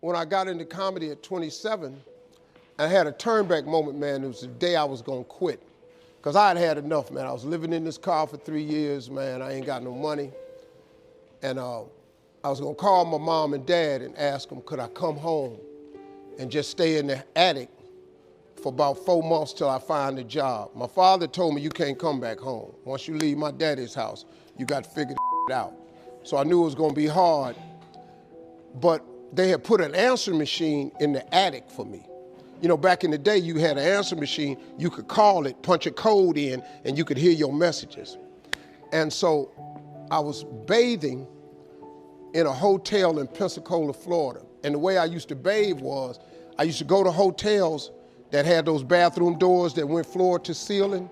when I got into comedy at 27, I had a turnback moment, man. It was the day I was gonna quit. Because I had had enough, man. I was living in this car for 3 years, man. I ain't got no money. And I was gonna call my mom and dad and ask them, could I come home and just stay in the attic for about 4 months till I find a job. My father told me, you can't come back home. Once you leave my daddy's house, you got to figure it out. So I knew it was gonna be hard, but they had put an answer machine in the attic for me. You know, back in the day, you had an answer machine, you could call it, punch a code in, and you could hear your messages. And so I was bathing in a hotel in Pensacola, Florida. And the way I used to bathe was, I used to go to hotels that had those bathroom doors that went floor to ceiling.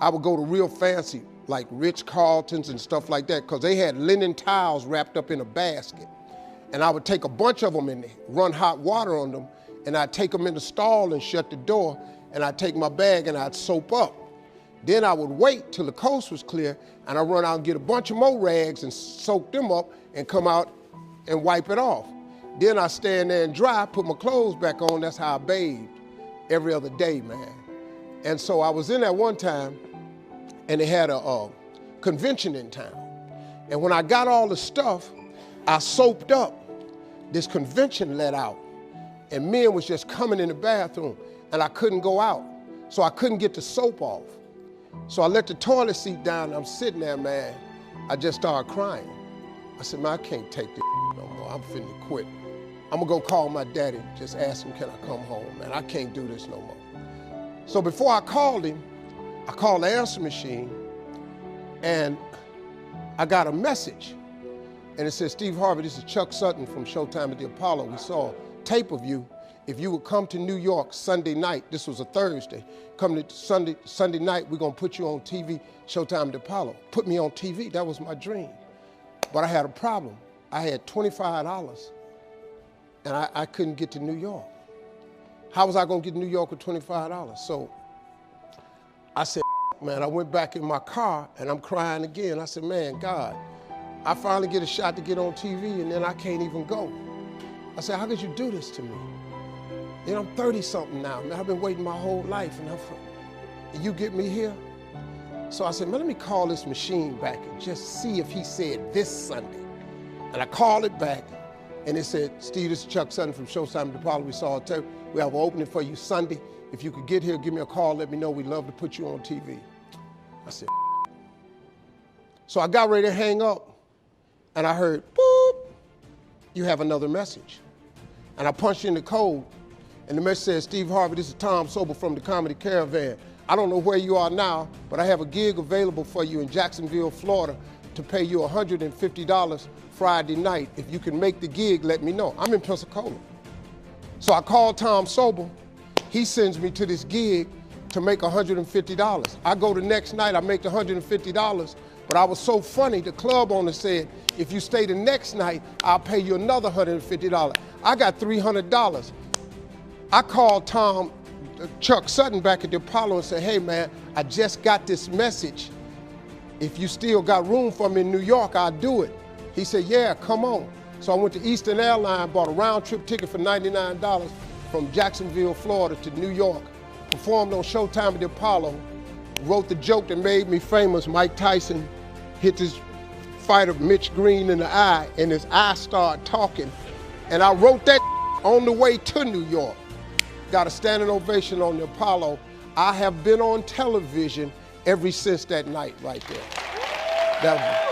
I would go to real fancy, like Ritz-Carltons and stuff like that, because they had linen towels wrapped up in a basket. And I would take a bunch of them and run hot water on them, and I'd take them in the stall and shut the door, and I'd take my bag and I'd soap up. Then I would wait till the coast was clear, and I'd run out and get a bunch of more rags and soak them up and come out and wipe it off. Then I'd stand there and dry, put my clothes back on. That's how I bathed every other day, man. And so I was in there one time, and they had a convention in town. And when I got all the stuff, I soaped up. This convention let out, and men was just coming in the bathroom, and I couldn't go out, so I couldn't get the soap off. So I let the toilet seat down, and I'm sitting there, man. I just started crying. I said, man, I can't take this no more. I'm finna quit. I'm gonna go call my daddy, just ask him, can I come home, man? I can't do this no more. So before I called him, I called the answer machine, and I got a message. And it said, Steve Harvey, this is Chuck Sutton from Showtime at the Apollo. We saw a tape of you. If you would come to New York Sunday night, this was a Thursday, come to Sunday night, we're gonna put you on TV, Showtime at the Apollo. Put me on TV, that was my dream. But I had a problem. I had $25, and I couldn't get to New York. How was I gonna get to New York with $25? So I said, man, I went back in my car, and I'm crying again. I said, man, God, I finally get a shot to get on TV, and then I can't even go. I said, how could you do this to me? You know, I'm 30-something now, man. I've been waiting my whole life, and you get me here? So I said, man, let me call this machine back and just see if he said this Sunday. And I called it back, and it said, Steve, this is Chuck Sutton from Showtime at the Apollo. We saw a tape. We have an opening for you Sunday. If you could get here, give me a call, let me know. We'd love to put you on TV. I said, so I got ready to hang up, and I heard, boop, you have another message. And I punched in the code, and the message says, Steve Harvey, this is Tom Sobel from the Comedy Caravan. I don't know where you are now, but I have a gig available for you in Jacksonville, Florida, to pay you $150 Friday night. If you can make the gig, let me know. I'm in Pensacola. So I called Tom Sobel. He sends me to this gig to make $150. I go the next night, I make the $150, but I was so funny, the club owner said, if you stay the next night, I'll pay you another $150. I got $300. I called Chuck Sutton back at the Apollo and said, hey man, I just got this message. If you still got room for me in New York, I'll do it. He said, yeah, come on. So I went to Eastern Airlines, bought a round trip ticket for $99 from Jacksonville, Florida to New York, performed on Showtime at the Apollo, wrote the joke that made me famous. Mike Tyson hit this fighter, Mitch Green, in the eye, and his eye started talking. And I wrote that on the way to New York. Got a standing ovation on the Apollo. I have been on television ever since that night right there.